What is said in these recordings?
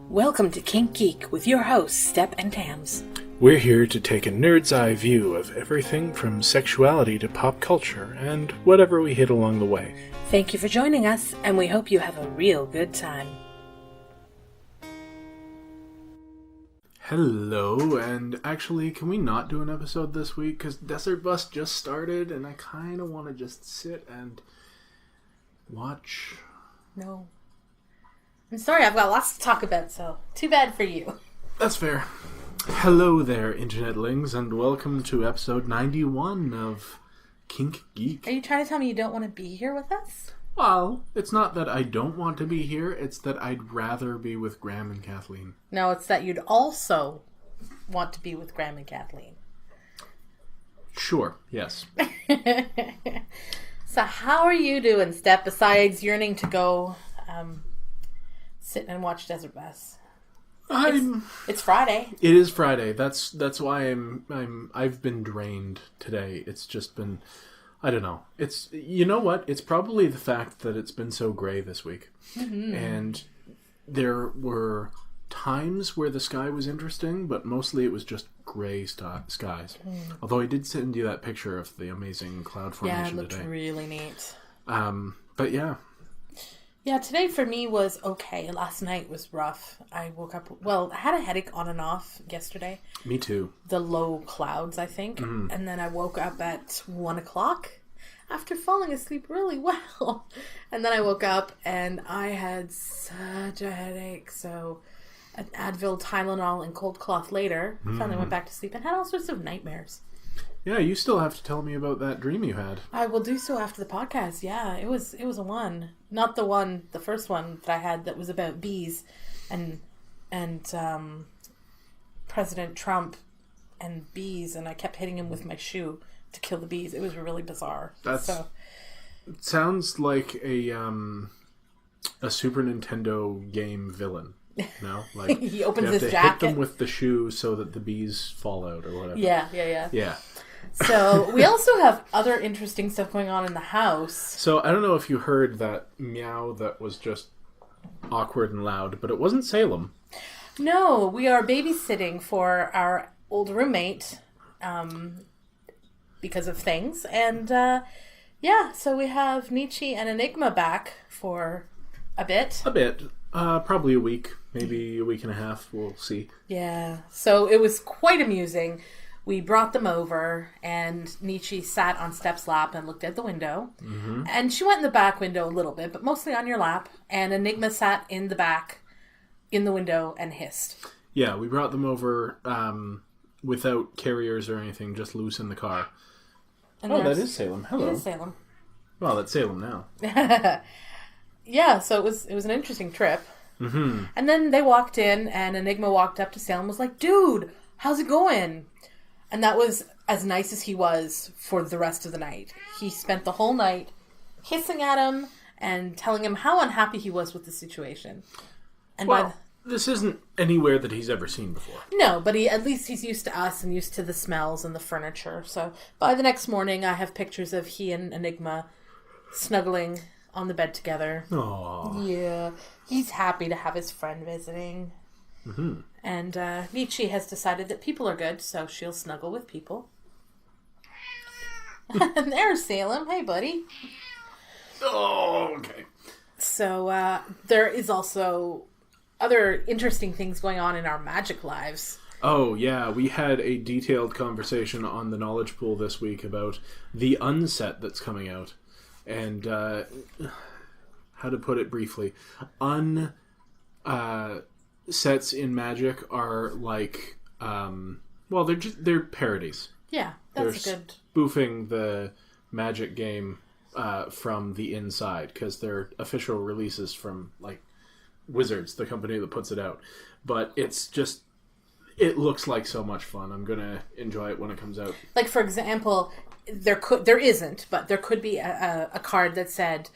Welcome to Kink Geek with your hosts, Step and Tams. We're here to take a nerd's eye view of everything from sexuality to pop culture and whatever we hit along the way. Thank you for joining us, and we hope you have a real good time. Hello, and actually, can we not do an episode this week? Because Desert Bus just started, and I kind of want to just sit and watch. No. I'm sorry, I've got lots to talk about, so too bad for you. That's fair. Hello there, internetlings, and welcome to episode 91 of Kink Geek. Are you trying to tell me you don't want to be here with us? Well, it's not that I don't want to be here, it's that I'd rather be with Graham and Kathleen. No, it's that you'd also want to be with Graham and Kathleen. Sure, yes. So how are you doing, Step, besides yearning to go sit and watch Desert Bus? It's Friday. It is Friday. That's why I've been drained today. It's just been, I don't know. It's, you know what? It's probably the fact that it's been so gray this week. Mm-hmm. And there were times where the sky was interesting, but mostly it was just gray skies. Mm. Although I did send you that picture of the amazing cloud formation today. Yeah, it looked really neat. But yeah. Yeah, today for me was okay. Last night was rough. I woke up, I had a headache on and off yesterday. Me too. The low clouds, I think. Mm-hmm. And then I woke up at 1 o'clock after falling asleep really well. And then I woke up and I had such a headache. So an Advil, Tylenol, and cold cloth later. Finally went back to sleep and had all sorts of nightmares. Yeah, you still have to tell me about that dream you had. I will do so after the podcast. Yeah, it was a one. Not the first one that I had that was about bees and President Trump and bees, and I kept hitting him with my shoe to kill the bees. It was really bizarre. It sounds like a Super Nintendo game villain. No, like he opens you have his to jacket. hit them with the shoe so that the bees fall out or whatever. Yeah. So we also have other interesting stuff going on in the house. So I don't know if you heard that meow that was just awkward and loud, but it wasn't Salem. No, we are babysitting for our old roommate because of things. And so we have Nietzsche and Enigma back for a bit. Probably a week, maybe a week and a half, we'll see. Yeah, so it was quite amusing. We brought them over, and Nietzsche sat on Step's lap and looked out the window. Mm-hmm. And she went in the back window a little bit, but mostly on your lap. And Enigma sat in the back, in the window, and hissed. Yeah, we brought them over without carriers or anything, just loose in the car. And that is Salem. Hello. It is Salem. Well, that's Salem now. Yeah, so it was an interesting trip. Mm-hmm. And then they walked in, and Enigma walked up to Salem and was like, "Dude, how's it going?" And that was as nice as he was for the rest of the night. He spent the whole night hissing at him and telling him how unhappy he was with the situation. And this isn't anywhere that he's ever seen before. No, but at least he's used to us and used to the smells and the furniture. So by the next morning, I have pictures of he and Enigma snuggling on the bed together. Aww. Yeah. He's happy to have his friend visiting. Mm-hmm. And Nietzsche has decided that people are good, so she'll snuggle with people. And there's Salem. Hey, buddy. Oh, okay. So there is also other interesting things going on in our magic lives. Oh, yeah. We had a detailed conversation on the Knowledge Pool this week about the unset that's coming out. And how to put it briefly. Sets in Magic are like, they're parodies. Yeah, that's good. Spoofing the Magic game from the inside because they're official releases from like Wizards, the company that puts it out. But it looks like so much fun. I'm gonna enjoy it when it comes out. Like, for example, there isn't, but there could be a card that said,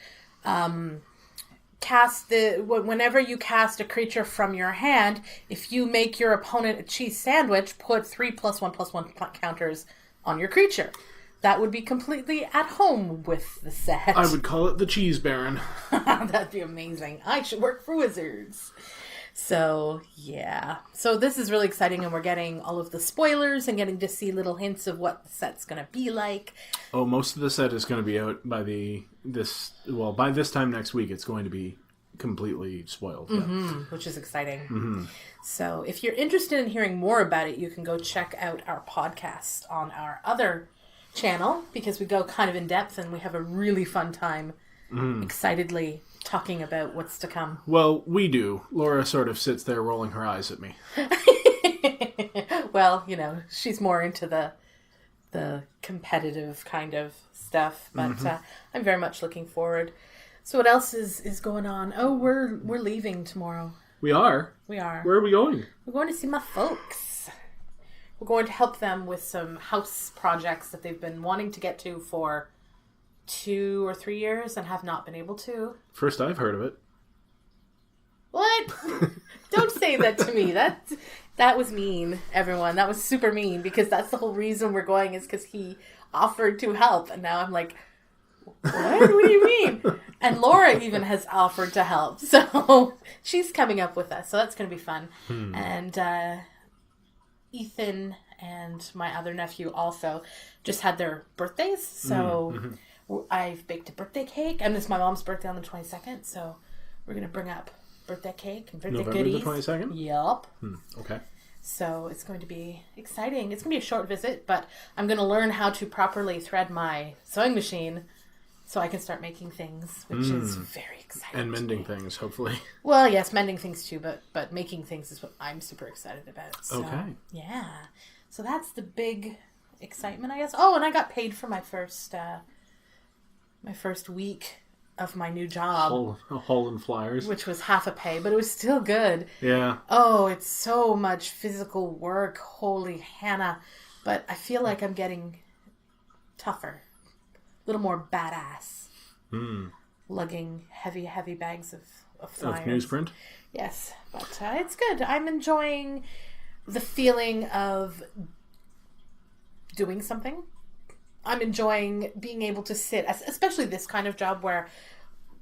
whenever you cast a creature from your hand, if you make your opponent a cheese sandwich, put 3+1/+1 counters on your creature. That would be completely at home with the set. I would call it the Cheese Baron. That'd be amazing. I should work for Wizards. So, yeah. So this is really exciting, and we're getting all of the spoilers and getting to see little hints of what the set's going to be like. Oh, most of the set is going to be out by by this time next week. It's going to be completely spoiled. Yeah. Which is exciting. So if you're interested in hearing more about it, you can go check out our podcast on our other channel, because we go kind of in depth and we have a really fun time excitedly talking about what's to come. Well, we do. Laura sort of sits there rolling her eyes at me. Well, she's more into the competitive kind of stuff, but I'm very much looking forward. So what else is going on? Oh, we're leaving tomorrow. We are? We are. Where are we going? We're going to see my folks. We're going to help them with some house projects that they've been wanting to get to for 2 or 3 years and have not been able to. First I've heard of it. What? Don't say that to me. That was mean, everyone. That was super mean, because that's the whole reason we're going, is because he offered to help. And now I'm like, what do you mean? And Laura even has offered to help. So she's coming up with us. So that's going to be fun. And Ethan and my other nephew also just had their birthdays. So I've baked a birthday cake. And it's my mom's birthday on the 22nd. So we're going to bring up birthday cake and birthday goodies. November the 22nd? Yup. Okay. So it's going to be exciting. It's going to be a short visit, but I'm going to learn how to properly thread my sewing machine so I can start making things, which is very exciting. And mending things, hopefully. Well, yes, mending things too, but making things is what I'm super excited about. So, okay. Yeah. So that's the big excitement, I guess. Oh, and I got paid for my first week of my new job. Holland Flyers. Which was half a pay, but it was still good. Yeah. Oh, it's so much physical work. Holy Hannah. But I feel like I'm getting tougher. A little more badass. Lugging heavy bags of flyers. Of newsprint? Yes. But it's good. I'm enjoying the feeling of doing something. I'm enjoying being able to sit, especially this kind of job where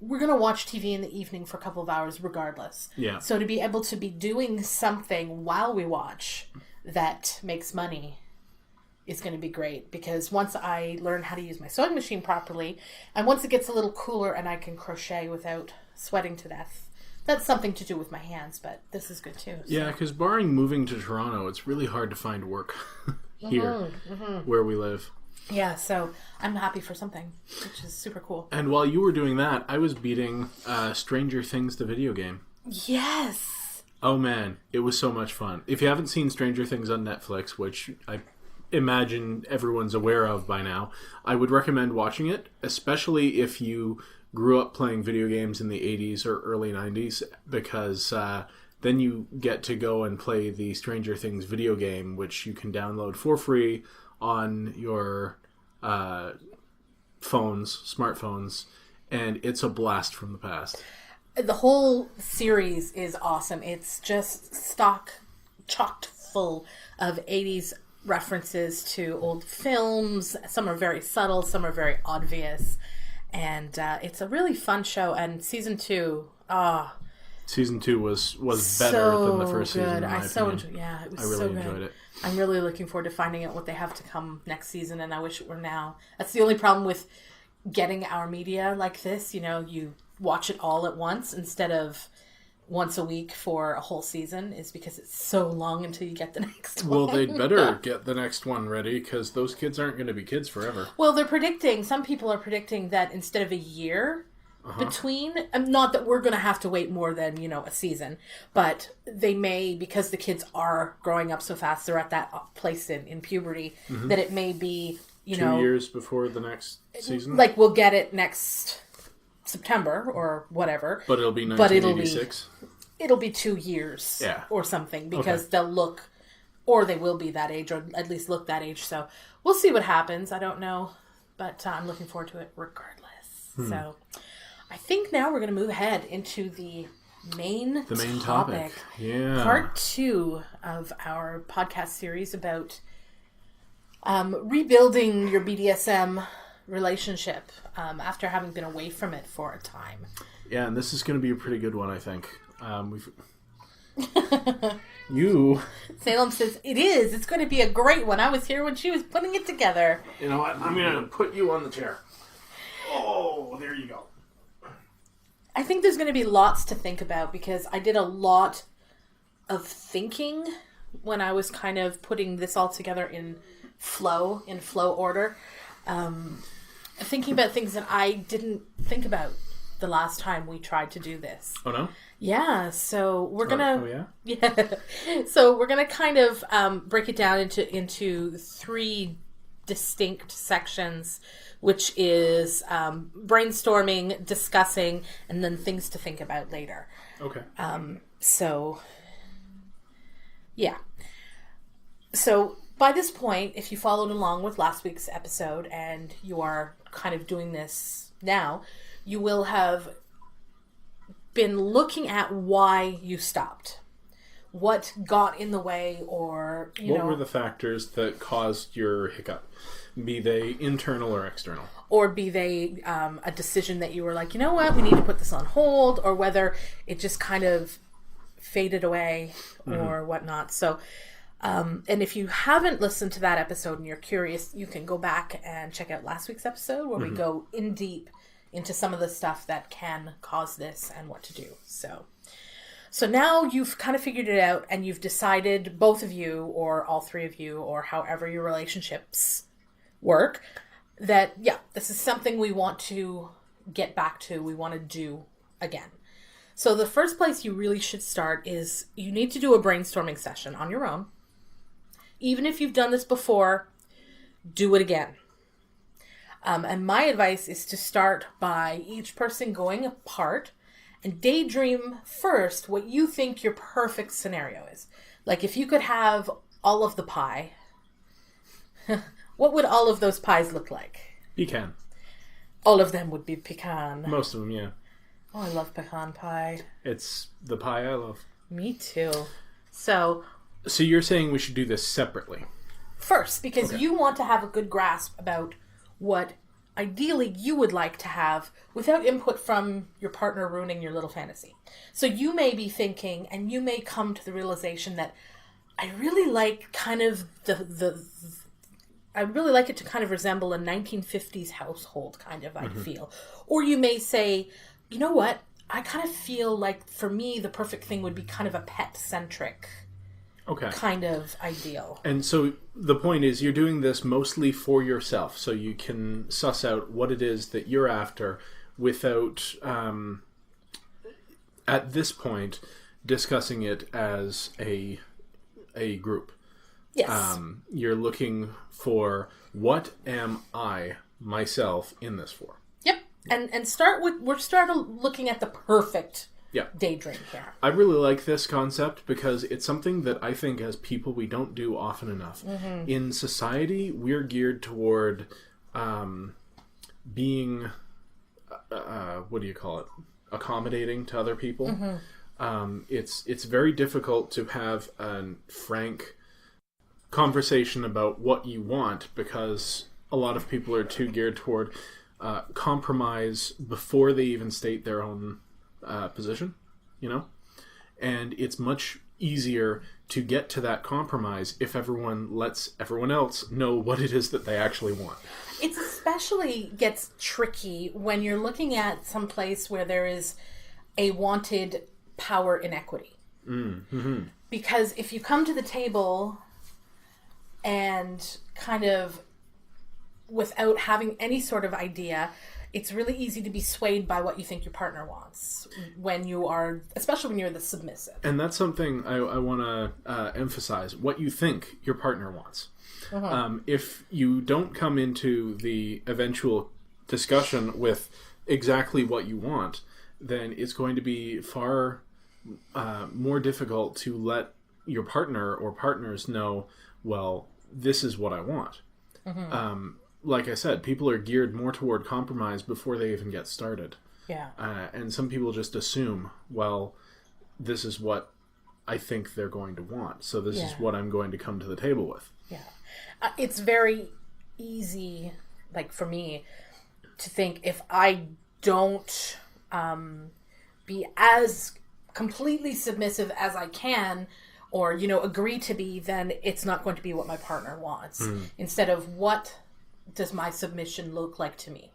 we're going to watch TV in the evening for a couple of hours regardless. Yeah. So to be able to be doing something while we watch that makes money is going to be great, because once I learn how to use my sewing machine properly, and once it gets a little cooler and I can crochet without sweating to death, that's something to do with my hands, but this is good too. So. Yeah, because barring moving to Toronto, it's really hard to find work here where we live. Yeah, so I'm happy for something, which is super cool. And while you were doing that, I was beating Stranger Things, the video game. Yes! Oh man, it was so much fun. If you haven't seen Stranger Things on Netflix, which I imagine everyone's aware of by now, I would recommend watching it, especially if you grew up playing video games in the 80s or early 90s, because then you get to go and play the Stranger Things video game, which you can download for free on your smartphones, and it's a blast from the past. The whole series is awesome. It's just chocked full of 80s references to old films. Some are very subtle, some are very obvious, and it's a really fun show. And season 2, Season 2 was better than the first season, in my opinion. Yeah, it was I really so good. enjoyed it. I'm really looking forward to finding out what they have to come next season, and I wish it were now. That's the only problem with getting our media like this. You watch it all at once instead of once a week for a whole season, is because it's so long until you get the next one. Well, they'd better get the next one ready, because those kids aren't going to be kids forever. Well, some people are predicting that instead of a year between, not that we're going to have to wait more than, a season, but they may, because the kids are growing up so fast, they're at that place in puberty, that it may be, 2 years before the next season? Like, we'll get it next September or whatever. But it'll be 1986? It'll be 2 years or something, because they'll look, or they will be that age, or at least look that age. So we'll see what happens. I don't know, but I'm looking forward to it regardless. So I think now we're going to move ahead into the main topic. Yeah. Part 2 of our podcast series about rebuilding your BDSM relationship after having been away from it for a time. Yeah, and this is going to be a pretty good one, I think. You... Salem says, it is. It's going to be a great one. I was here when she was putting it together. You know what? I'm going to put you on the chair. Oh, there you go. I think there's going to be lots to think about because I did a lot of thinking when I was kind of putting this all together in flow order. Thinking about things that I didn't think about the last time we tried to do this. Oh, no? Yeah, so we're gonna... Oh, yeah? Yeah. So we're gonna kind of break it down into 3 distinct sections, which is brainstorming, discussing, and then things to think about later. Okay. So, yeah. So by this point, if you followed along with last week's episode and you are kind of doing this now, you will have been looking at why you stopped. What got in the way, or, what were the factors that caused your hiccup? Be they internal or external? Or be they a decision that you were like, you know what, we need to put this on hold, or whether it just kind of faded away or whatnot. So, and if you haven't listened to that episode and you're curious, you can go back and check out last week's episode where we go in deep into some of the stuff that can cause this and what to do. So now you've kind of figured it out and you've decided, both of you or all 3 of you or however your relationships work, that, yeah, this is something we want to get back to, we want to do again. So the first place you really should start is you need to do a brainstorming session on your own. Even if you've done this before, do it again. And my advice is to start by each person going apart and daydream first what you think your perfect scenario is. Like if you could have all of the pie, what would all of those pies look like? Pecan. All of them would be pecan. Most of them, yeah. Oh, I love pecan pie. It's the pie I love. Me too. So you're saying we should do this separately? First, because you want to have a good grasp about what ideally you would like to have without input from your partner ruining your little fantasy. So you may be thinking, and you may come to the realization that I really like kind of I'd really like it to kind of resemble a 1950s household kind of, I feel. Or you may say, you know what, I kind of feel like for me the perfect thing would be kind of a pet-centric kind of ideal. And so the point is you're doing this mostly for yourself, so you can suss out what it is that you're after without, at this point, discussing it as a group. Yes. You're looking for, what am I, myself, in this for? Yep. And we're looking at the perfect daydream here. I really like this concept because it's something that I think as people we don't do often enough. In society, we're geared toward being, what do you call it? Accommodating to other people. It's very difficult to have a frank conversation about what you want because a lot of people are too geared toward compromise before they even state their own position, and it's much easier to get to that compromise if everyone lets everyone else know what it is that they actually want. It especially gets tricky when you're looking at some place where there is a wanted power inequity. Because if you come to the table and kind of without having any sort of idea, it's really easy to be swayed by what you think your partner wants when you are, especially when you're the submissive. And that's something I want to emphasize, what you think your partner wants. If you don't come into the eventual discussion with exactly what you want, then it's going to be far more difficult to let your partner or partners know, well, this is what I want. Like I said, people are geared more toward compromise before they even get started. Yeah. And some people just assume, well, this is what I think they're going to want, so this is what I'm going to come to the table with. Yeah. It's very easy, like for me, to think if I don't be as completely submissive as I can, or, you know, agree to be, then it's not going to be what my partner wants. Instead of, what does my submission look like to me?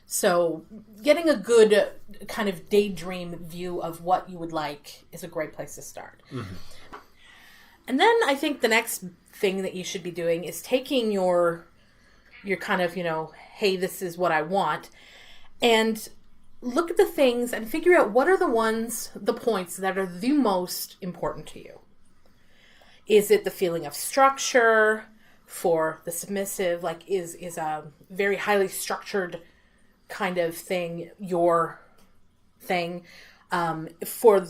So getting a good kind of daydream view of what you would like is a great place to start. And then I think the next thing that you should be doing is taking your kind of, you know, hey, this is what I want, and look at the things and figure out what are the points that are the most important to you. Is it the feeling of structure? For the submissive, like, is a very highly structured kind of thing your thing? For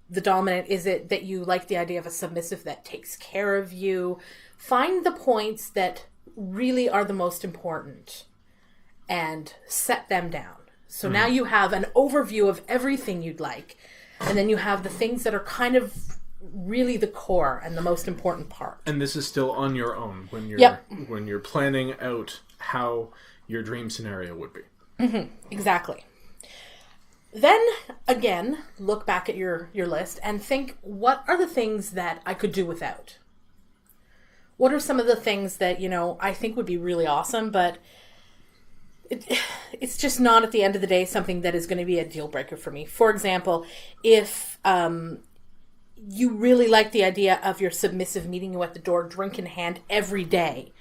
the dominant, is it that you like the idea of a submissive that takes care of you? Find the points that really are the most important and set them down. So now you have an overview of everything you'd like, and then you have the things that are kind of really the core and the most important part. And this is still on your own when you're planning out how your dream scenario would be. Exactly. Then again, look back at your list and think, what are the things that I could do without? What are some of the things that, you know, I think would be really awesome, but it's just not, at the end of the day, something that is going to be a deal breaker for me. For example, if you really like the idea of your submissive meeting you at the door, drink in hand, every day,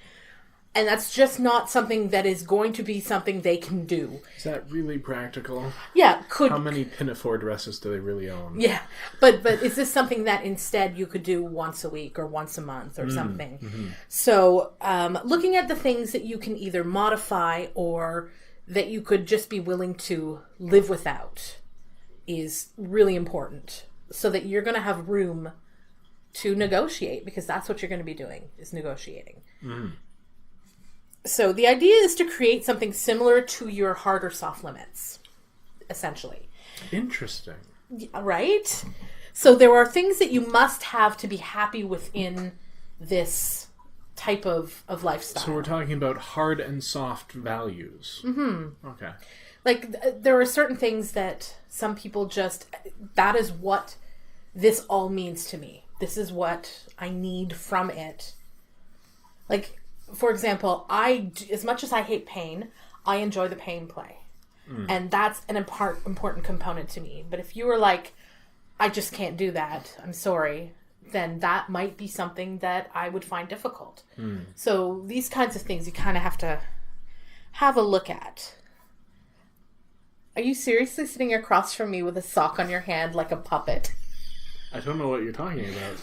and that's just not something that is going to be something they can do. Is that really practical? Yeah. How many pinafore dresses do they really own? Yeah. But is this something that instead you could do once a week or once a month or something? So looking at the things that you can either modify or that you could just be willing to live without is really important, so that you're going to have room to negotiate, because that's what you're going to be doing, is negotiating. So the idea is to create something similar to your hard or soft limits, essentially. Interesting. Right? So there are things that you must have to be happy within this type of lifestyle. So we're talking about hard and soft values. Okay. Like, there are certain things that some people just, that is what this all means to me. This is what I need from it. Like, for example, as much as I hate pain, I enjoy the pain play. And that's an important component to me. But if you were like, I just can't do that, I'm sorry, then that might be something that I would find difficult. So these kinds of things you kind of have to have a look at. Are you seriously sitting across from me with a sock on your hand like a puppet? I don't know what you're talking about.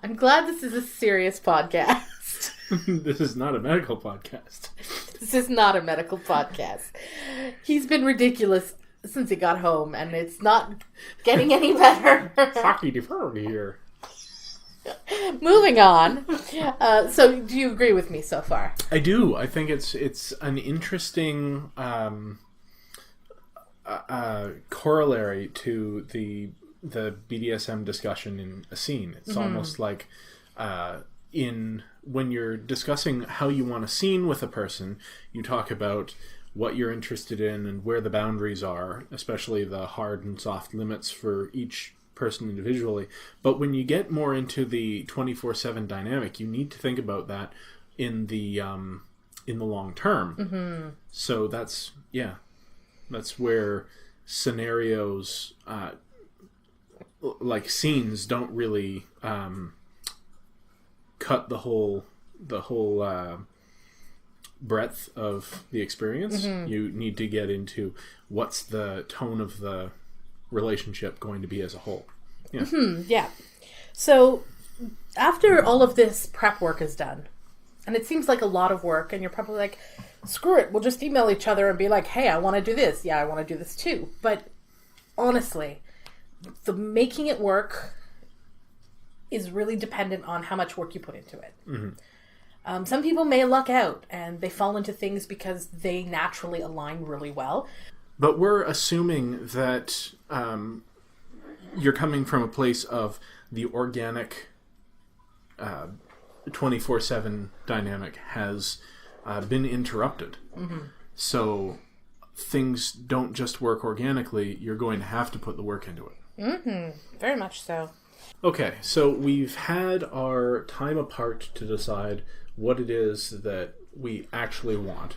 I'm glad this is a serious podcast. This is not a medical podcast. This is not a medical podcast. He's been ridiculous since he got home, and it's not getting any better. Hockey deferred here. Moving on. So, do you agree with me so far? I do. I think it's an interesting corollary to the BDSM discussion in a scene. It's almost like when you're discussing how you want a scene with a person, you talk about what you're interested in and where the boundaries are, especially the hard and soft limits for each person individually. But when you get more into the 24/7 dynamic, you need to think about that in the long term. So that's where scenarios like scenes don't really cut the whole breadth of the experience. You need to get into what's the tone of the relationship going to be as a whole. Yeah. So after all of this prep work is done, and it seems like a lot of work, and you're probably like, screw it, we'll just email each other and be like, hey, I want to do this. Yeah, I want to do this too. But honestly, the making it work is really dependent on how much work you put into it. Some people may luck out and they fall into things because they naturally align really well. But we're assuming that you're coming from a place of the organic 24/7 dynamic has been interrupted. So things don't just work organically. You're going to have to put the work into it. Mm-hmm. Very much so. Okay, so we've had our time apart to decide what it is that we actually want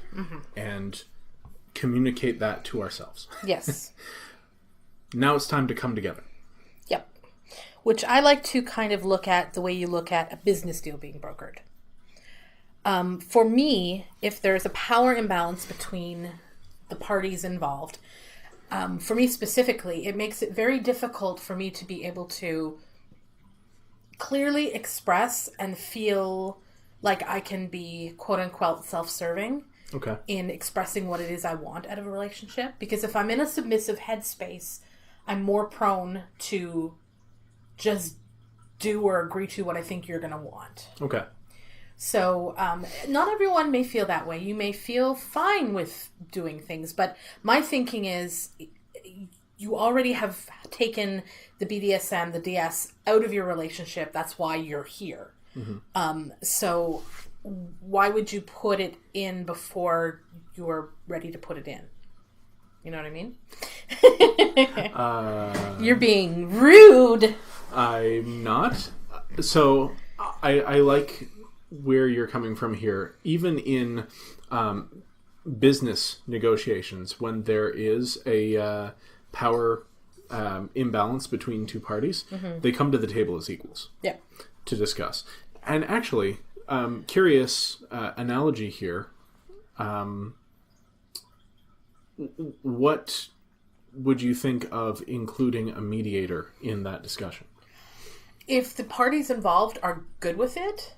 and communicate that to ourselves. Yes. Now it's time to come together. Yep. Which I like to kind of look at the way you look at a business deal being brokered. For me, if there's a power imbalance between the parties involved, for me specifically, it makes it very difficult for me to be able to clearly express and feel like I can be quote-unquote self-serving in expressing what it is I want out of a relationship. Because if I'm in a submissive headspace, I'm more prone to just do or agree to what I think you're going to want. Okay. So not everyone may feel that way. You may feel fine with doing things, but my thinking is you already have taken the BDSM, the DS out of your relationship. That's why you're here. So why would you put it in before you're ready to put it in? You know what I mean? You're being rude. I'm not. So I like where you're coming from here. Even in business negotiations, when there is a power imbalance between two parties, they come to the table as equals to discuss. And actually, curious analogy here. What would you think of including a mediator in that discussion? If the parties involved are good with it,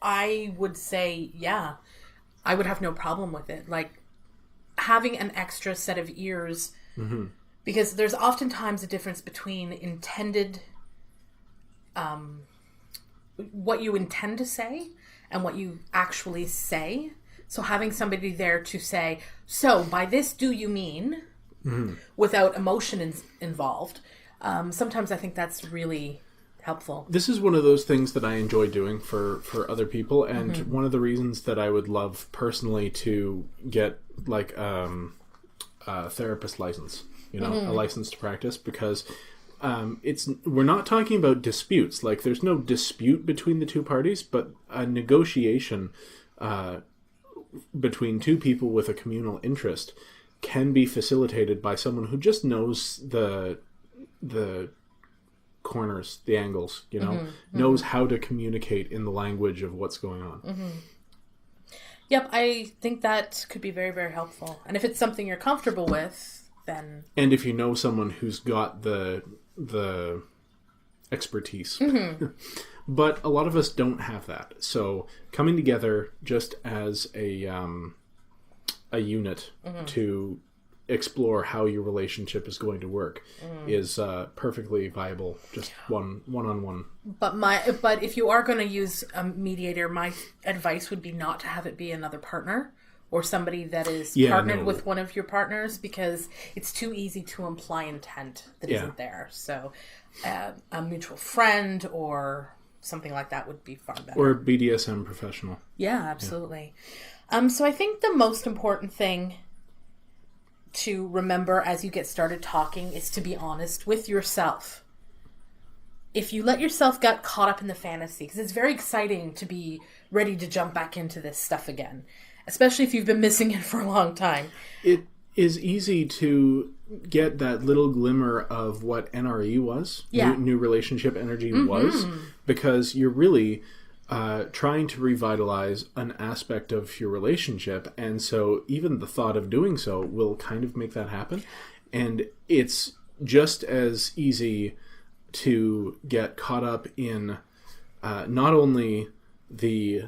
I would say, yeah, I would have no problem with it. Like having an extra set of ears, because there's oftentimes a difference between intended, what you intend to say and what you actually say. So having somebody there to say, so by this do you mean, without emotion involved, sometimes I think that's really helpful. This is one of those things that I enjoy doing for other people, and one of the reasons that I would love personally to get like a therapist license, a license to practice, because we're not talking about disputes. Like there's no dispute between the two parties, but a negotiation between two people with a communal interest can be facilitated by someone who just knows the corners, the angles, knows how to communicate in the language of what's going on. Yep, I think that could be very, very helpful. And if it's something you're comfortable with, then... And if you know someone who's got the expertise. But a lot of us don't have that. So coming together just as a unit to explore how your relationship is going to work is perfectly viable. Just one-on-one. But if you are going to use a mediator, my advice would be not to have it be another partner or somebody that is partnered with one of your partners, because it's too easy to imply intent that isn't there. So a mutual friend or something like that would be far better. Or a BDSM professional. Yeah, absolutely. So I think the most important thing to remember as you get started talking is to be honest with yourself. If you let yourself get caught up in the fantasy, because it's very exciting to be ready to jump back into this stuff again, especially if you've been missing it for a long time. It is easy to get that little glimmer of what NRE was, new relationship energy was, because you're really trying to revitalize an aspect of your relationship, and so even the thought of doing so will kind of make that happen. And it's just as easy to get caught up in not only the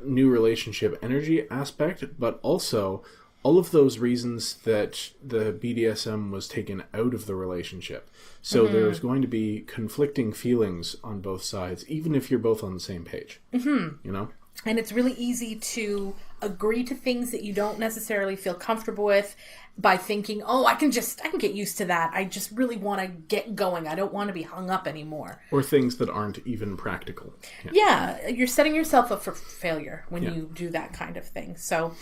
new relationship energy aspect, but also all of those reasons that the BDSM was taken out of the relationship. So there's going to be conflicting feelings on both sides, even if you're both on the same page. You know? And it's really easy to agree to things that you don't necessarily feel comfortable with by thinking, oh, I can get used to that. I just really want to get going. I don't want to be hung up anymore. Or things that aren't even practical. Yeah, you're setting yourself up for failure when you do that kind of thing. So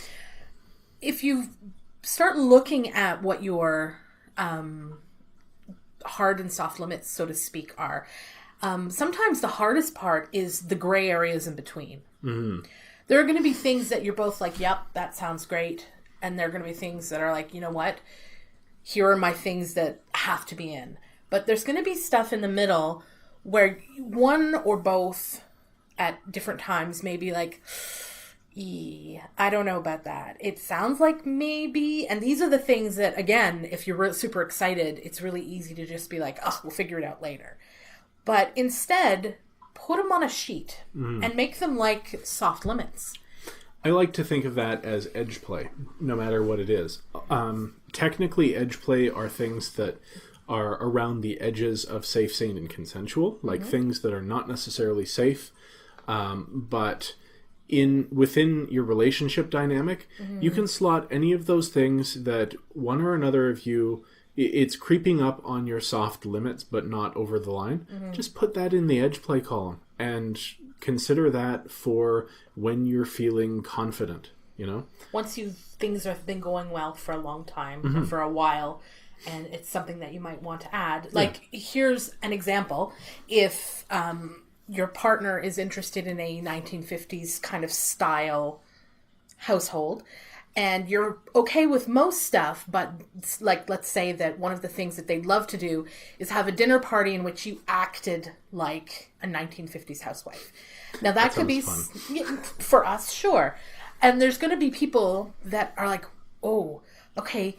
if you've start looking at what your hard and soft limits, so to speak, are. Sometimes the hardest part is the gray areas in between. Mm-hmm. There are going to be things that you're both like, yep, that sounds great. And there are going to be things that are like, you know what? Here are my things that have to be in. But there's going to be stuff in the middle where one or both at different times may be like, I don't know about that. It sounds like maybe. And these are the things that, again, if you're super excited, it's really easy to just be like, oh, we'll figure it out later. But instead, put them on a sheet and make them like soft limits. I like to think of that as edge play, no matter what it is. Technically, edge play are things that are around the edges of safe, sane, and consensual, like things that are not necessarily safe, but within your relationship dynamic, you can slot any of those things that one or another of you, it's creeping up on your soft limits, but not over the line. Just put that in the edge play column and consider that for when you're feeling confident, you know? Once things have been going well for a long time, or for a while, and it's something that you might want to add. Like, here's an example. If your partner is interested in a 1950s kind of style household, and you're okay with most stuff, but like, let's say that one of the things that they'd love to do is have a dinner party in which you acted like a 1950s housewife. Now that could be fun. For us, sure. And there's going to be people that are like, oh, okay,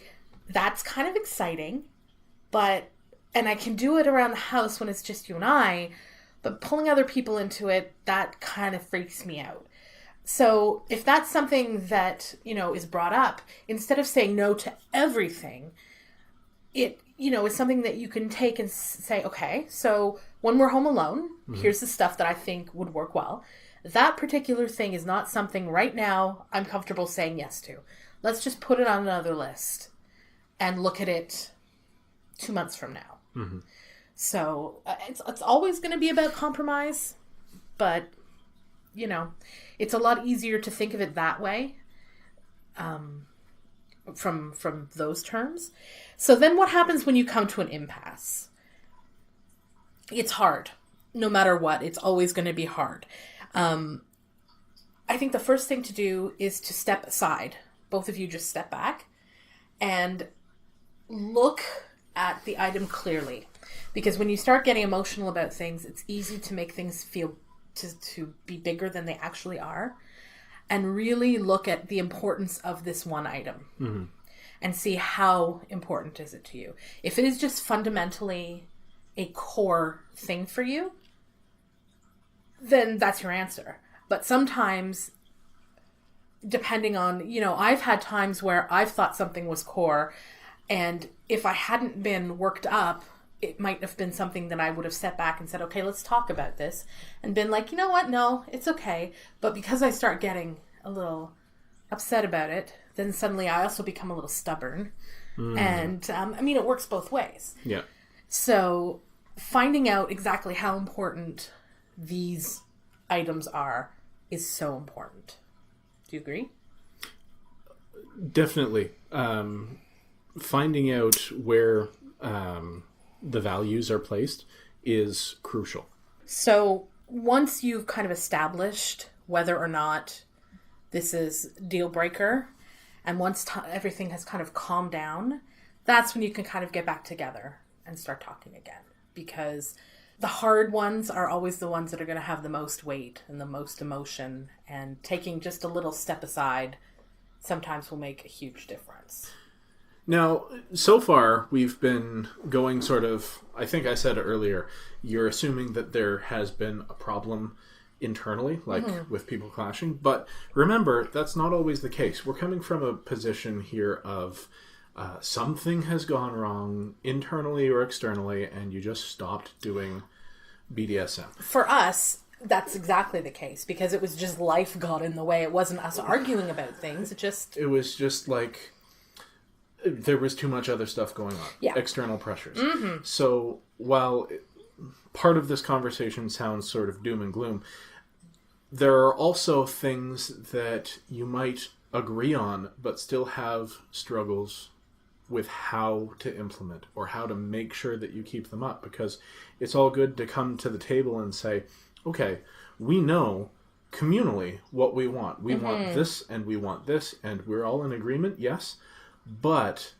that's kind of exciting, and I can do it around the house when it's just you and I, but pulling other people into it, that kind of freaks me out. So if that's something that, is brought up, instead of saying no to everything, it, is something that you can take and say, okay, so when we're home alone, here's the stuff that I think would work well. That particular thing is not something right now I'm comfortable saying yes to. Let's just put it on another list and look at it 2 months from now. So it's always going to be about compromise, but it's a lot easier to think of it that way, from those terms. So then what happens when you come to an impasse? It's hard. No matter what, it's always going to be hard. I think the first thing to do is to step aside. Both of you just step back and look at the item clearly. Because when you start getting emotional about things, it's easy to make things feel to be bigger than they actually are, and really look at the importance of this one item and see how important is it to you. If it is just fundamentally a core thing for you, then that's your answer. But sometimes, depending on, I've had times where I've thought something was core, and if I hadn't been worked up, it might have been something that I would have stepped back and said, okay, let's talk about this, and been like, you know what? No, it's okay. But because I start getting a little upset about it, then suddenly I also become a little stubborn. And, it works both ways. Yeah. So finding out exactly how important these items are is so important. Do you agree? Definitely. Finding out where the values are placed is crucial. So once you've kind of established whether or not this is deal breaker, and once everything has kind of calmed down, that's when you can kind of get back together and start talking again. Because the hard ones are always the ones that are going to have the most weight and the most emotion, and taking just a little step aside sometimes will make a huge difference. Now, so far, we've been going sort of, I think I said earlier, you're assuming that there has been a problem internally, like with people clashing. But remember, that's not always the case. We're coming from a position here of something has gone wrong internally or externally, and you just stopped doing BDSM. For us, that's exactly the case, because it was just life got in the way. It wasn't us arguing about things. It was just like there was too much other stuff going on. Yeah. External pressures. So while part of this conversation sounds sort of doom and gloom, there are also things that you might agree on, but still have struggles with how to implement or how to make sure that you keep them up. Because it's all good to come to the table and say, okay, we know communally what we want. We want this and we want this and we're all in agreement, yes. But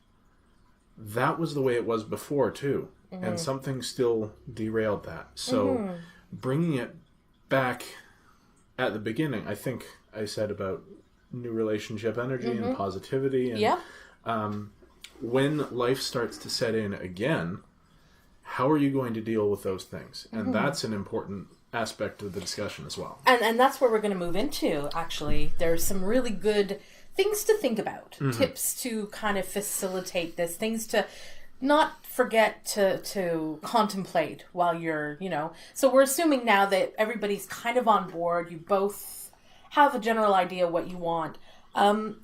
that was the way it was before too. And something still derailed that. So bringing it back at the beginning, I think I said about new relationship energy and positivity. And when life starts to set in again, how are you going to deal with those things? And that's an important aspect of the discussion as well. And that's where we're going to move into, actually. There's some really good things to think about, tips to kind of facilitate this, things to not forget to contemplate while you're, So we're assuming now that everybody's kind of on board. You both have a general idea what you want. And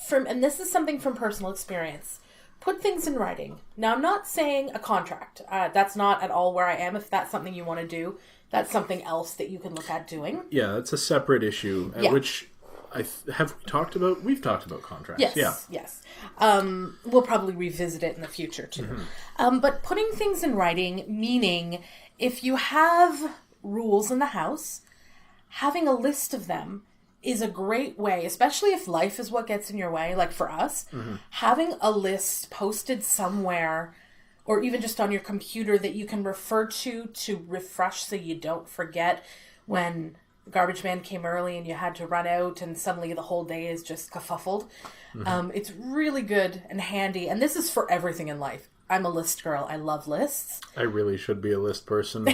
this is something from personal experience. Put things in writing. Now, I'm not saying a contract. That's not at all where I am. If that's something you want to do, that's something else that you can look at doing. Yeah, that's a separate issue, which we've talked about contracts. Yes. We'll probably revisit it in the future too. But putting things in writing, meaning if you have rules in the house, having a list of them is a great way, especially if life is what gets in your way, like for us, having a list posted somewhere or even just on your computer that you can refer to refresh so you don't forget when garbage man came early and you had to run out and suddenly the whole day is just kerfuffled. It's really good and handy. And this is for everything in life. I'm a list girl. I love lists. I really should be a list person.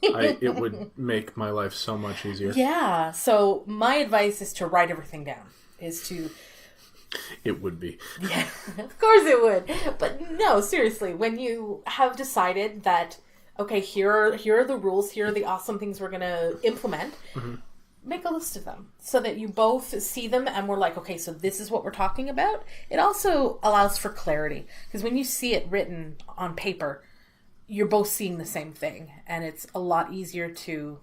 It would make my life so much easier. Yeah. So my advice is to write everything down. It would be. Yeah, of course it would. But no, seriously, when you have decided that, okay, here are the rules, here are the awesome things we're going to implement, make a list of them so that you both see them and we're like, okay, so this is what we're talking about. It also allows for clarity because when you see it written on paper, you're both seeing the same thing and it's a lot easier to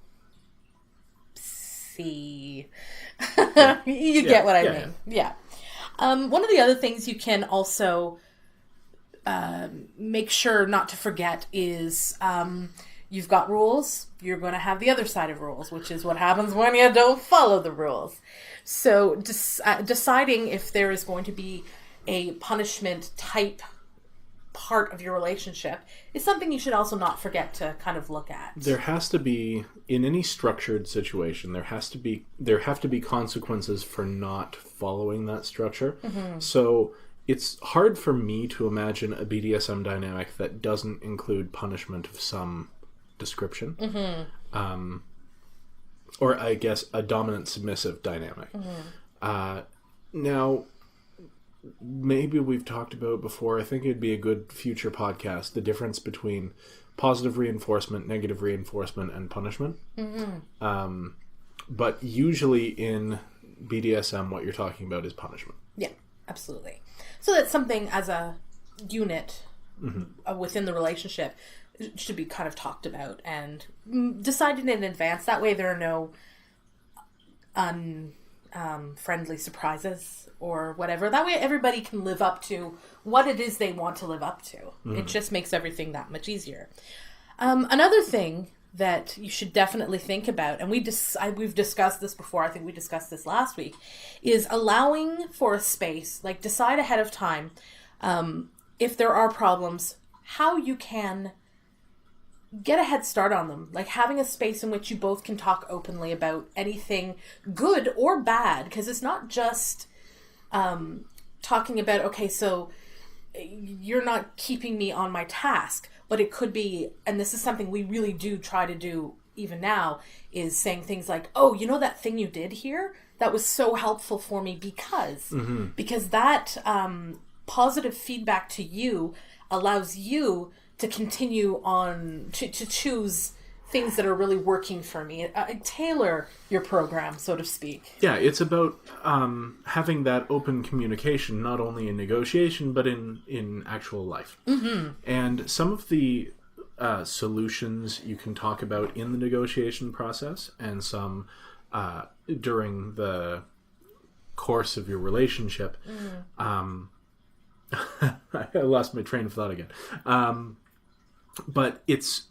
see. You get what I mean. Yeah. One of the other things you can also make sure not to forget is you've got rules, you're going to have the other side of rules, which is what happens when you don't follow the rules. So deciding if there is going to be a punishment type part of your relationship is something you should also not forget to kind of look at. There has to be, in any structured situation, there have to be consequences for not following that structure. So it's hard for me to imagine a BDSM dynamic that doesn't include punishment of some description. Or I guess a dominant submissive dynamic. Now, maybe we've talked about before, I think it'd be a good future podcast, the difference between positive reinforcement, negative reinforcement, and punishment. But usually in BDSM, what you're talking about is punishment. Yeah, absolutely. So that's something as a unit within the relationship should be kind of talked about and decided in advance. That way there are no friendly surprises or whatever. That way everybody can live up to what it is they want to live up to. It just makes everything that much easier. Another thing that you should definitely think about, and we've discussed this before, I think we discussed this last week, is allowing for a space, like decide ahead of time, if there are problems, how you can get a head start on them. Like having a space in which you both can talk openly about anything good or bad, because it's not just talking about, okay, so you're not keeping me on my task, but it could be, and this is something we really do try to do even now, is saying things like, oh, you know that thing you did here? That was so helpful for me because that positive feedback to you allows you to continue on, to choose things that are really working for me. Tailor your program, so to speak. Yeah, it's about having that open communication, not only in negotiation, but in actual life. And some of the solutions you can talk about in the negotiation process, and some during the course of your relationship. I lost my train of thought again. But it's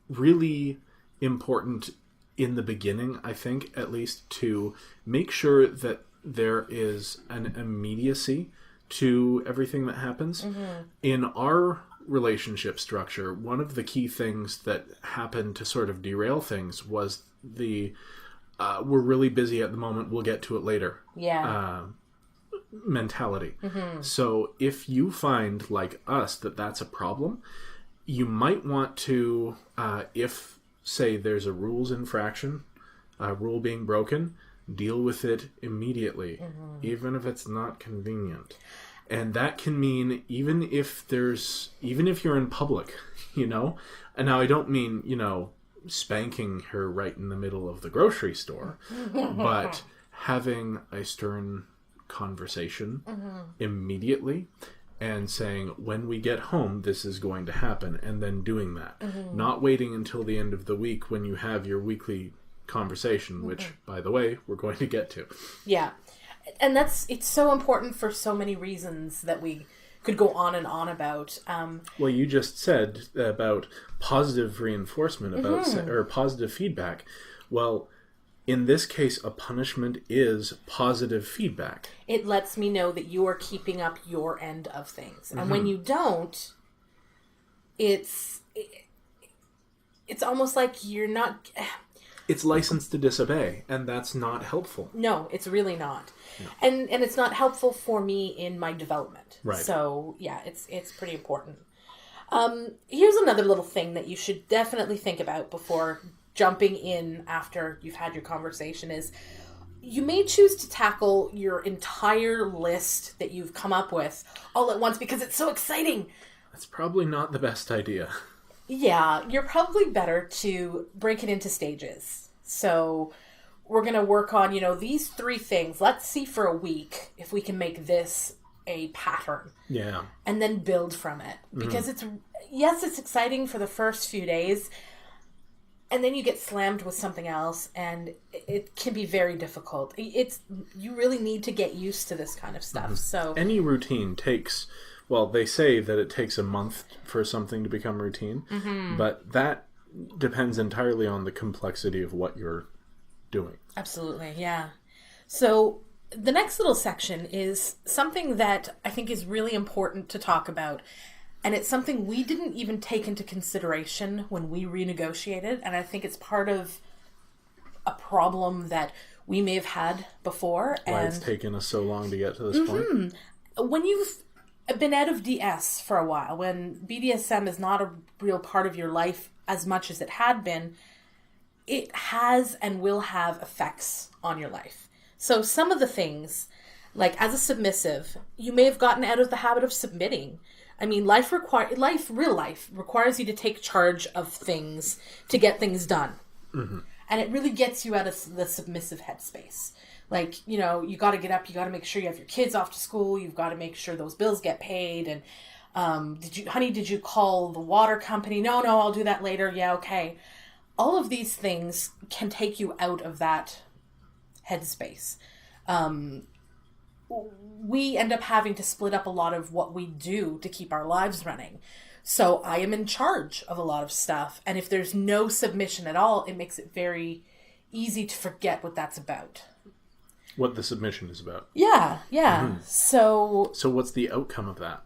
really important in the beginning, I think, at least, to make sure that there is an immediacy to everything that happens. In our relationship structure, one of the key things that happened to sort of derail things was we're really busy at the moment, we'll get to it later. Mentality. So if you find, like us, that that's a problem, you might want to, if, say, there's a rules infraction, a rule being broken, deal with it immediately, even if it's not convenient. And that can mean even if you're in public, you know? And now I don't mean, you know, spanking her right in the middle of the grocery store, but having a stern conversation immediately and saying, when we get home, this is going to happen, and then doing that. Not waiting until the end of the week when you have your weekly conversation, which, by the way, we're going to get to. Yeah. And it's so important for so many reasons that we could go on and on about. Well, you just said about positive reinforcement, or positive feedback. Well, in this case, a punishment is positive feedback. It lets me know that you are keeping up your end of things. And when you don't, it's almost like you're not... It's licensed to disobey, and that's not helpful. No, it's really not. No. And it's not helpful for me in my development. Right. So, yeah, it's pretty important. Here's another little thing that you should definitely think about before jumping in after you've had your conversation is you may choose to tackle your entire list that you've come up with all at once because it's so exciting. That's probably not the best idea. Yeah, you're probably better to break it into stages. So we're going to work on, these 3 things. Let's see for a week if we can make this a pattern. Yeah. And then build from it. Because it's exciting for the first few days. And then you get slammed with something else and it can be very difficult. You really need to get used to this kind of stuff. So any routine takes... Well, they say that it takes a month for something to become routine, but that depends entirely on the complexity of what you're doing. Absolutely, yeah. So the next little section is something that I think is really important to talk about, and it's something we didn't even take into consideration when we renegotiated, and I think it's part of a problem that we may have had before. Why it's taken us so long to get to this point. When you've been out of DS for a while, when BDSM is not a real part of your life as much as it had been, it has and will have effects on your life. So some of the things, like as a submissive, you may have gotten out of the habit of submitting. I mean, real life requires you to take charge of things to get things done. And it really gets you out of the submissive headspace. Like, you got to get up, you got to make sure you have your kids off to school, you've got to make sure those bills get paid, and did you call the water company? No, I'll do that later. Yeah, okay. All of these things can take you out of that headspace. We end up having to split up a lot of what we do to keep our lives running. So I am in charge of a lot of stuff, and if there's no submission at all, it makes it very easy to forget what that's about. What the submission is about. Yeah. So what's the outcome of that?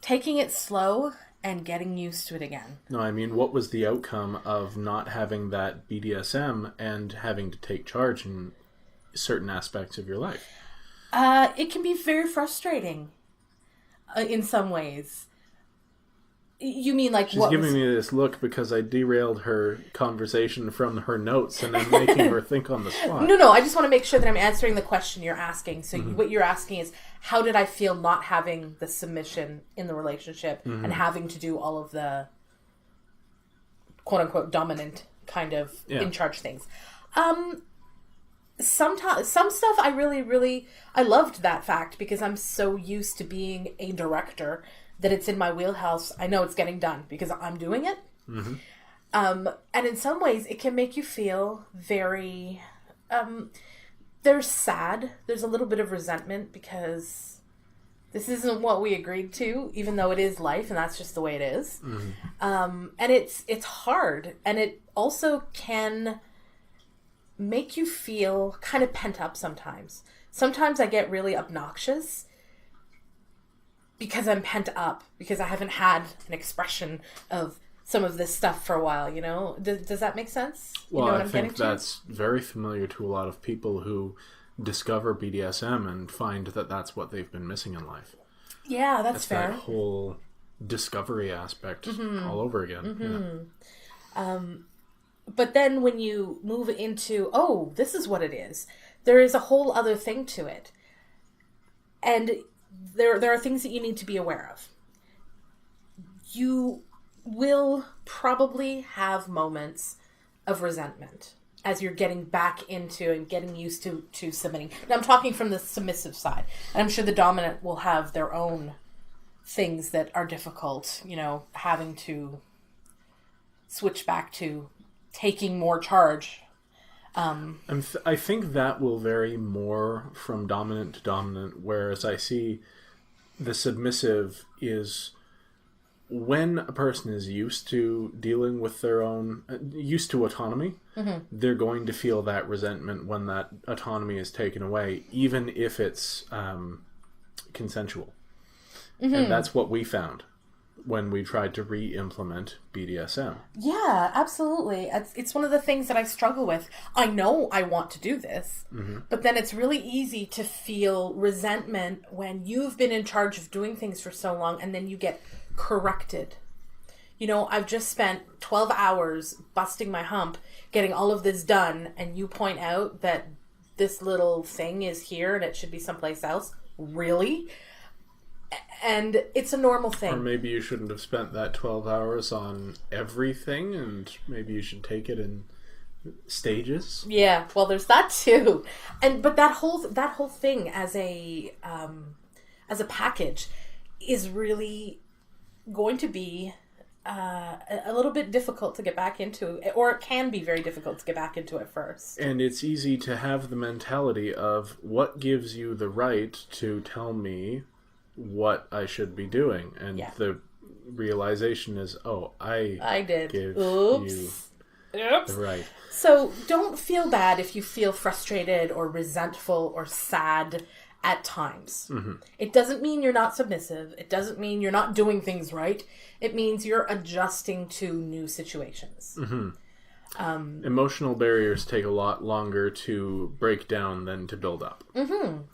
Taking it slow and getting used to it again. No, I mean, what was the outcome of not having that BDSM and having to take charge in certain aspects of your life? It can be very frustrating in some ways. You mean like She's giving me this look because I derailed her conversation from her notes and I'm making her think on the spot. No, I just want to make sure that I'm answering the question you're asking. So what you're asking is, how did I feel not having the submission in the relationship and having to do all of the quote-unquote dominant kind of in charge things? Some stuff I really I loved that fact because I'm so used to being a director that it's in my wheelhouse. I know it's getting done because I'm doing it. And in some ways it can make you feel very There's sad. There's a little bit of resentment because this isn't what we agreed to, even though it is life, and that's just the way it is. Mm-hmm. And it's hard, and it also can make you feel kind of pent up sometimes. Sometimes I get really obnoxious because I'm pent up, because I haven't had an expression of some of this stuff for a while, you know? Does that make sense? Well, you know what I think that's very familiar to a lot of people who discover BDSM and find that that's what they've been missing in life. Yeah, that's fair. That whole discovery aspect all over again. Yeah. But then when you move into, oh, this is what it is, there is a whole other thing to it. And there are things that you need to be aware of. You will probably have moments of resentment as you're getting back into and getting used to submitting. Now, I'm talking from the submissive side. And I'm sure the dominant will have their own things that are difficult, you know, having to switch back to taking more charge. I think that will vary more from dominant to dominant, whereas I see the submissive is when a person is used to dealing with their own, used to autonomy, they're going to feel that resentment when that autonomy is taken away, even if it's consensual. And that's what we found when we tried to re-implement BDSM. Yeah, absolutely. It's one of the things that I struggle with. I know I want to do this, but then it's really easy to feel resentment when you've been in charge of doing things for so long and then you get corrected. You know, I've just spent 12 hours busting my hump, getting all of this done, and you point out that this little thing is here and it should be someplace else. Really? And it's a normal thing. Or maybe you shouldn't have spent that 12 hours on everything, and maybe you should take it in stages. Yeah, well, there's that too. But that whole thing as a package is really going to be a little bit difficult to get back into, or it can be very difficult to get back into at first. And it's easy to have the mentality of what gives you the right to tell me what I should be doing, and the realization is, I did give you the right. So don't feel bad if you feel frustrated or resentful or sad at times. It doesn't mean you're not submissive. It doesn't mean you're not doing things right. It means you're adjusting to new situations. Emotional barriers take a lot longer to break down than to build up.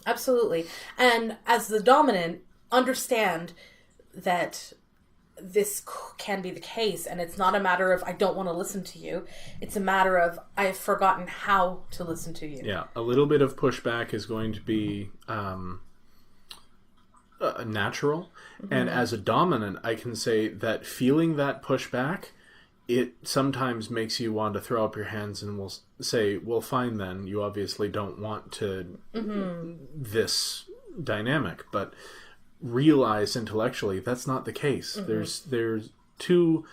Absolutely. And as the dominant, understand that this can be the case, and it's not a matter of I don't want to listen to you. It's a matter of I've forgotten how to listen to you. Yeah, a little bit of pushback is going to be natural. And as a dominant, I can say that feeling that pushback, it sometimes makes you want to throw up your hands and will say, well, fine then, you obviously don't want to this dynamic, but realize intellectually that's not the case. There's two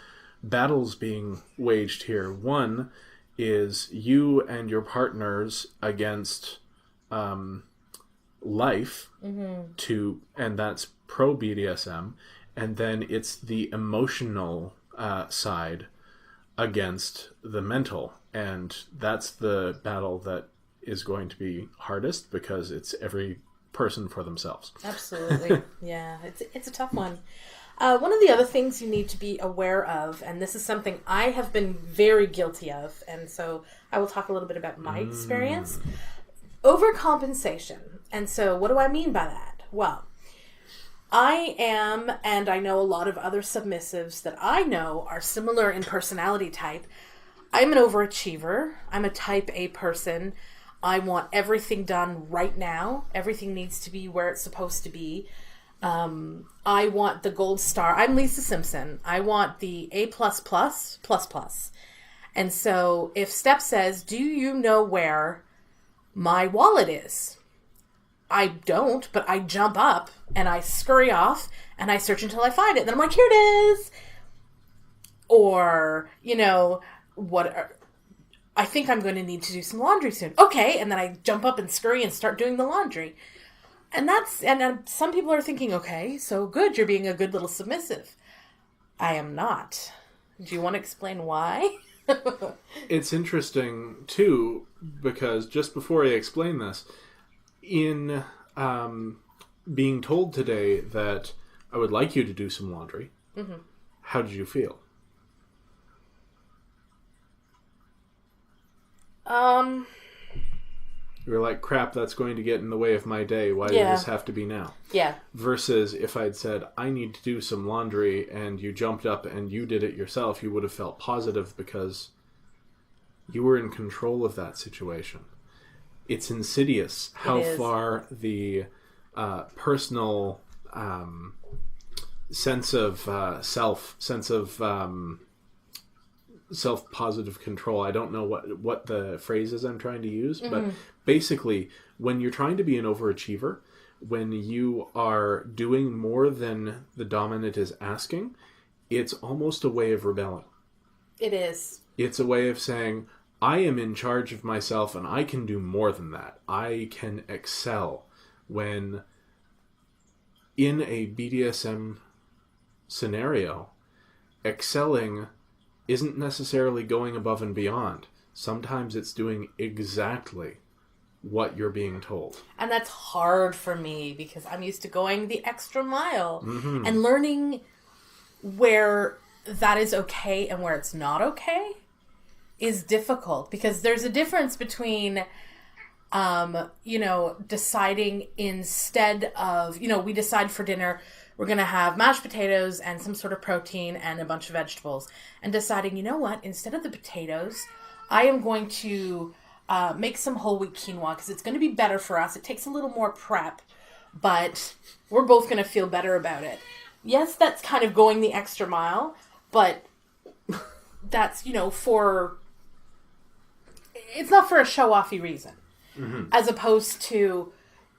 battles being waged here. One is you and your partners against life, and that's pro BDSM, and then it's the emotional side against the mental, and that's the battle that is going to be hardest because it's every person for themselves. Absolutely. Yeah, it's a tough one. One of the other things you need to be aware of, and this is something I have been very guilty of, and so I will talk a little bit about my experience, overcompensation. And so what do I mean by that? Well, I am, and I know a lot of other submissives that I know are similar in personality type. I'm an overachiever. I'm a type A person. I want everything done right now. Everything needs to be where it's supposed to be. I want the gold star. I'm Lisa Simpson. I want the A+++++. And so if Steph says, do you know where my wallet is? I don't, but I jump up and I scurry off and I search until I find it. And then I'm like, here it is. Or, I think I'm going to need to do some laundry soon. Okay, and then I jump up and scurry and start doing the laundry. And some people are thinking, okay, so good, you're being a good little submissive. I am not. Do you want to explain why? It's interesting, too, because just before I explain this, in being told today that I would like you to do some laundry, how did you feel? You were like, crap, that's going to get in the way of my day. Why does this have to be now? Yeah. Versus if I'd said, I need to do some laundry, and you jumped up and you did it yourself, you would have felt positive because you were in control of that situation. It's insidious how far the personal sense of self-positive control. I don't know what the phrase is I'm trying to use, but basically, when you're trying to be an overachiever, when you are doing more than the dominant is asking, it's almost a way of rebelling. It is. It's a way of saying, I am in charge of myself and I can do more than that. I can excel. When in a BDSM scenario, excelling isn't necessarily going above and beyond. Sometimes it's doing exactly what you're being told. And that's hard for me because I'm used to going the extra mile and learning where that is okay and where it's not okay is difficult, because there's a difference between deciding instead of, we decide for dinner we're going to have mashed potatoes and some sort of protein and a bunch of vegetables. And deciding, you know what, instead of the potatoes, I am going to make some whole wheat quinoa because it's going to be better for us. It takes a little more prep, but we're both going to feel better about it. Yes, that's kind of going the extra mile, but that's, it's not for a show-offy reason. As opposed to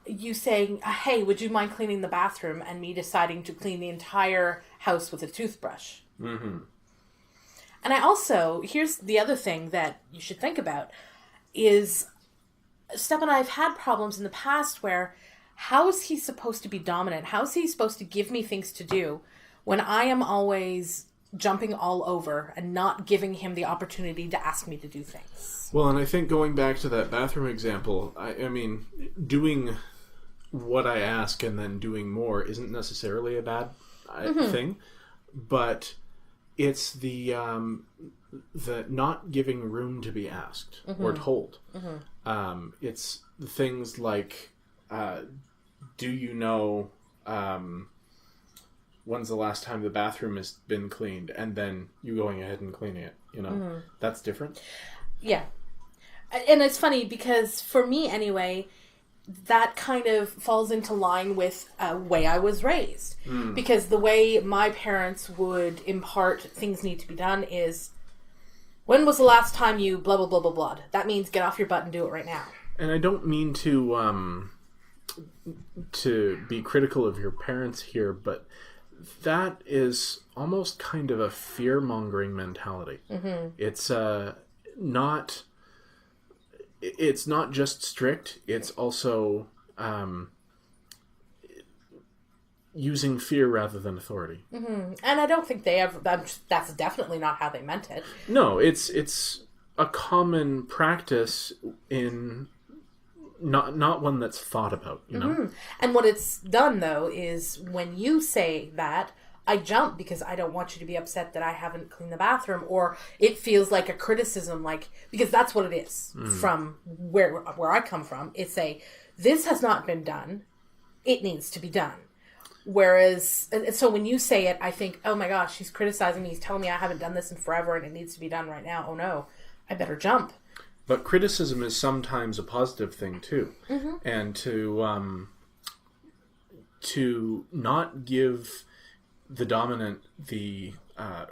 you saying, hey, would you mind cleaning the bathroom, and me deciding to clean the entire house with a toothbrush. And I also, here's the other thing that you should think about, is Step and I have had problems in the past where, how is he supposed to be dominant? How is he supposed to give me things to do when I am always jumping all over and not giving him the opportunity to ask me to do things? Well, and I think going back to that bathroom example, I mean, doing what I ask and then doing more isn't necessarily a bad thing, but it's the not giving room to be asked or told. It's the things like, do you know when's the last time the bathroom has been cleaned, and then you going ahead and cleaning it, that's different. Yeah. And it's funny because for me anyway, that kind of falls into line with the way I was raised. Because the way my parents would impart things need to be done is, when was the last time you blah, blah, blah, blah, blah? That means get off your butt and do it right now. And I don't mean to be critical of your parents here, but that is almost kind of a fear-mongering mentality. It's not just strict, it's also using fear rather than authority. And I don't think they ever, that's definitely not how they meant it. No, it's a common practice in not one that's thought about, And what it's done, though, is when you say that, I jump because I don't want you to be upset that I haven't cleaned the bathroom, or it feels like a criticism, because that's what it is from where I come from. It's this has not been done. It needs to be done. Whereas, so when you say it, I think, oh my gosh, he's criticizing me. He's telling me I haven't done this in forever and it needs to be done right now. Oh no, I better jump. But criticism is sometimes a positive thing too. And to not give the dominant the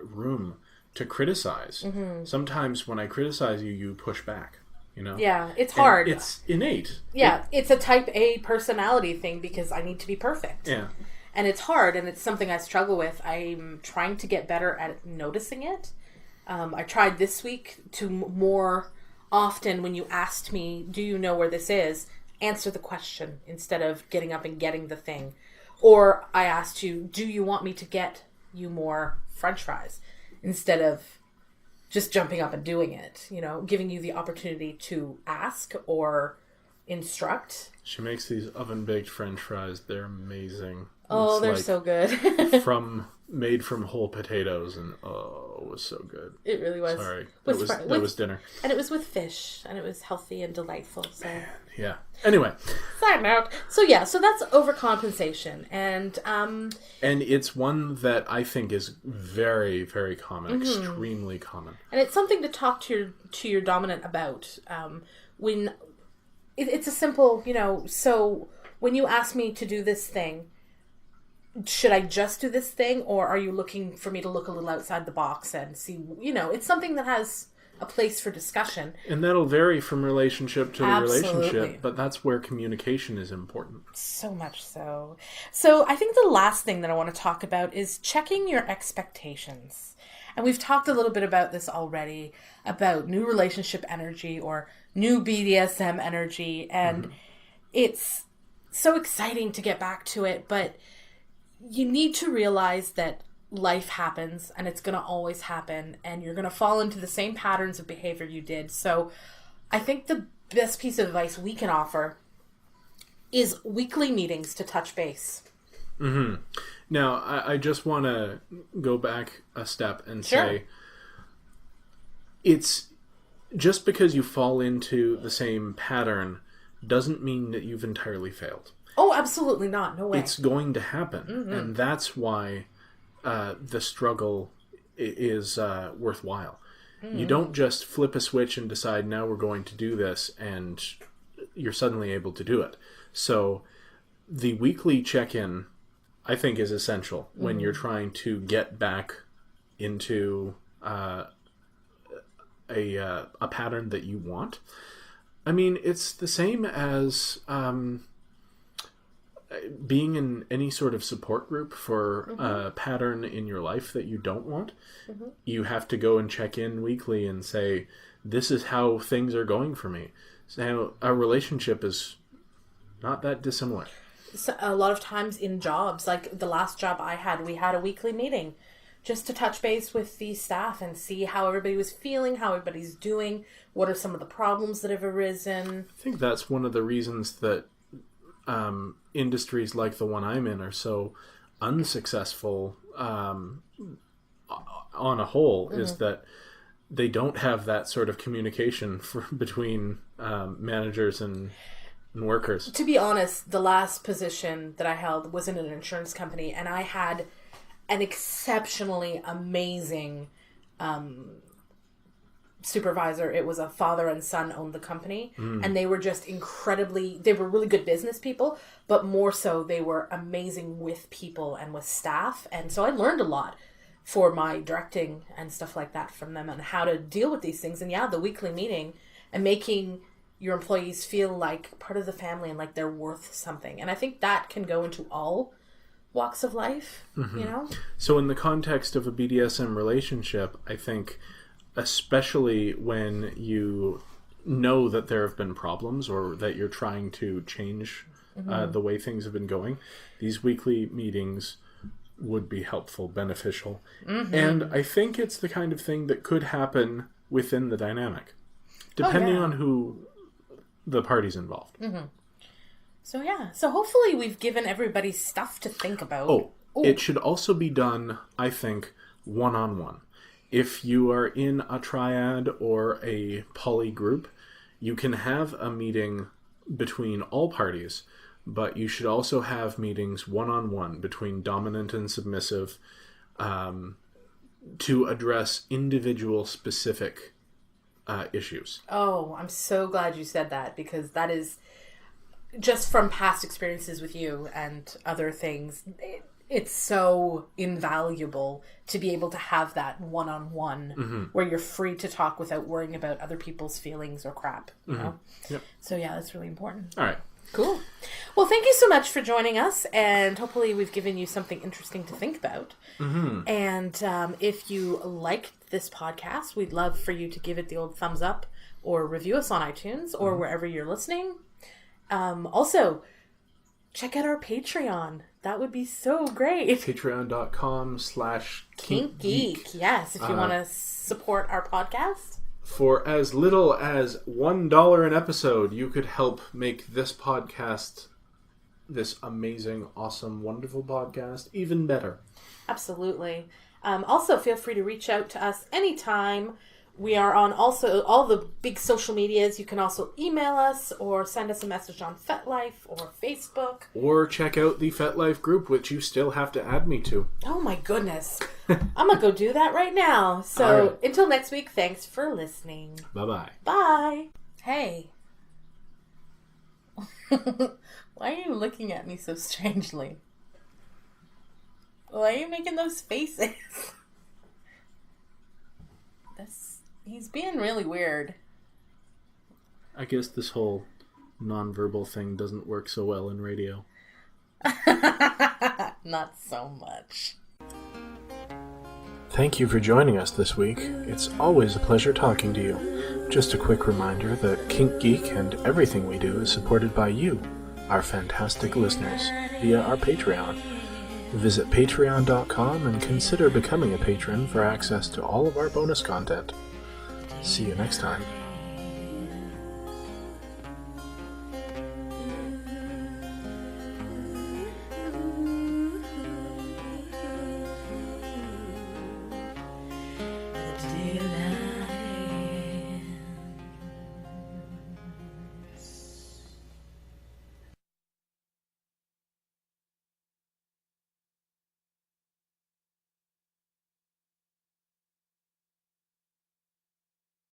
room to criticize. Sometimes when I criticize you, you push back. Yeah, it's hard. And it's innate. Yeah, it's a type A personality thing because I need to be perfect. Yeah. And it's hard, and it's something I struggle with. I'm trying to get better at noticing it. I tried this week to more often when you asked me, do you know where this is? Answer the question instead of getting up and getting the thing. Or I asked you, do you want me to get you more French fries? Instead of just jumping up and doing it, you know, giving you the opportunity to ask or instruct. She makes these oven-baked French fries. They're amazing. Oh, they're so good. Made from whole potatoes, and it was so good. It really was. Sorry, that was dinner. And it was with fish, and it was healthy and delightful. So man, yeah. Anyway. Side note. So that's overcompensation. And it's one that I think is very, very common, extremely common. And it's something to talk to your dominant about. When it's a simple, so when you ask me to do this thing, should I just do this thing, or are you looking for me to look a little outside the box and see, it's something that has a place for discussion. And that'll vary from relationship to Absolutely. relationship, but that's where communication is important. So much so. So I think the last thing that I want to talk about is checking your expectations. And we've talked a little bit about this already, about new relationship energy or new BDSM energy. And it's so exciting to get back to it, but you need to realize that life happens and it's going to always happen and you're going to fall into the same patterns of behavior you did. So I think the best piece of advice we can offer is weekly meetings to touch base. Mm-hmm. Now, I just want to go back a step and say it's just because you fall into the same pattern doesn't mean that you've entirely failed. Oh, absolutely not. No way. It's going to happen. And that's why the struggle is worthwhile. You don't just flip a switch and decide, now we're going to do this, and you're suddenly able to do it. So the weekly check-in, I think, is essential when you're trying to get back into a pattern that you want. I mean, it's the same as being in any sort of support group for a pattern in your life that you don't want. You have to go and check in weekly and say, this is how things are going for me. So a relationship is not that dissimilar. So a lot of times in jobs, like the last job I had, we had a weekly meeting just to touch base with the staff and see how everybody was feeling, how everybody's doing, what are some of the problems that have arisen. I think that's one of the reasons that industries like the one I'm in are so unsuccessful on a whole, is that they don't have that sort of communication between managers and workers. To be honest, the last position that I held was in an insurance company, and I had an exceptionally amazing supervisor. It was a father and son owned the company, and they were just they were really good business people, but more so they were amazing with people and with staff. And so I learned a lot for my directing and stuff like that from them, and how to deal with these things. And the weekly meeting and making your employees feel like part of the family and like they're worth something. And I think that can go into all walks of life, So in the context of a BDSM relationship, I think especially when you know that there have been problems or that you're trying to change the way things have been going, these weekly meetings would be helpful, beneficial. And I think it's the kind of thing that could happen within the dynamic, depending on who the parties involved. So hopefully we've given everybody stuff to think about. It should also be done, I think, one-on-one. If you are in a triad or a poly group, you can have a meeting between all parties, but you should also have meetings one-on-one between dominant and submissive to address individual specific issues. Oh, I'm so glad you said that, because that is just from past experiences with you and other things. It's so invaluable to be able to have that one-on-one where you're free to talk without worrying about other people's feelings or crap, you know? Yep. So that's really important. All right. Cool. Well, thank you so much for joining us, and hopefully we've given you something interesting to think about. And if you liked this podcast, we'd love for you to give it the old thumbs up or review us on iTunes or wherever you're listening. Also, check out our Patreon. That would be so great. Patreon.com/Kink Geek. Yes, if you want to support our podcast. For as little as $1 an episode, you could help make this podcast, this amazing, awesome, wonderful podcast, even better. Absolutely. Also, feel free to reach out to us anytime. We are on also all the big social medias. You can also email us or send us a message on FetLife or Facebook. Or check out the FetLife group, which you still have to add me to. Oh my goodness. I'm going to go do that right now. So until next week, thanks for listening. Bye-bye. Bye. Hey. Why are you looking at me so strangely? Why are you making those faces? He's being really weird. I guess this whole nonverbal thing doesn't work so well in radio. Not so much. Thank you for joining us this week. It's always a pleasure talking to you. Just a quick reminder that Kink Geek and everything we do is supported by you, our fantastic listeners, via our Patreon. Visit patreon.com and consider becoming a patron for access to all of our bonus content. See you next time.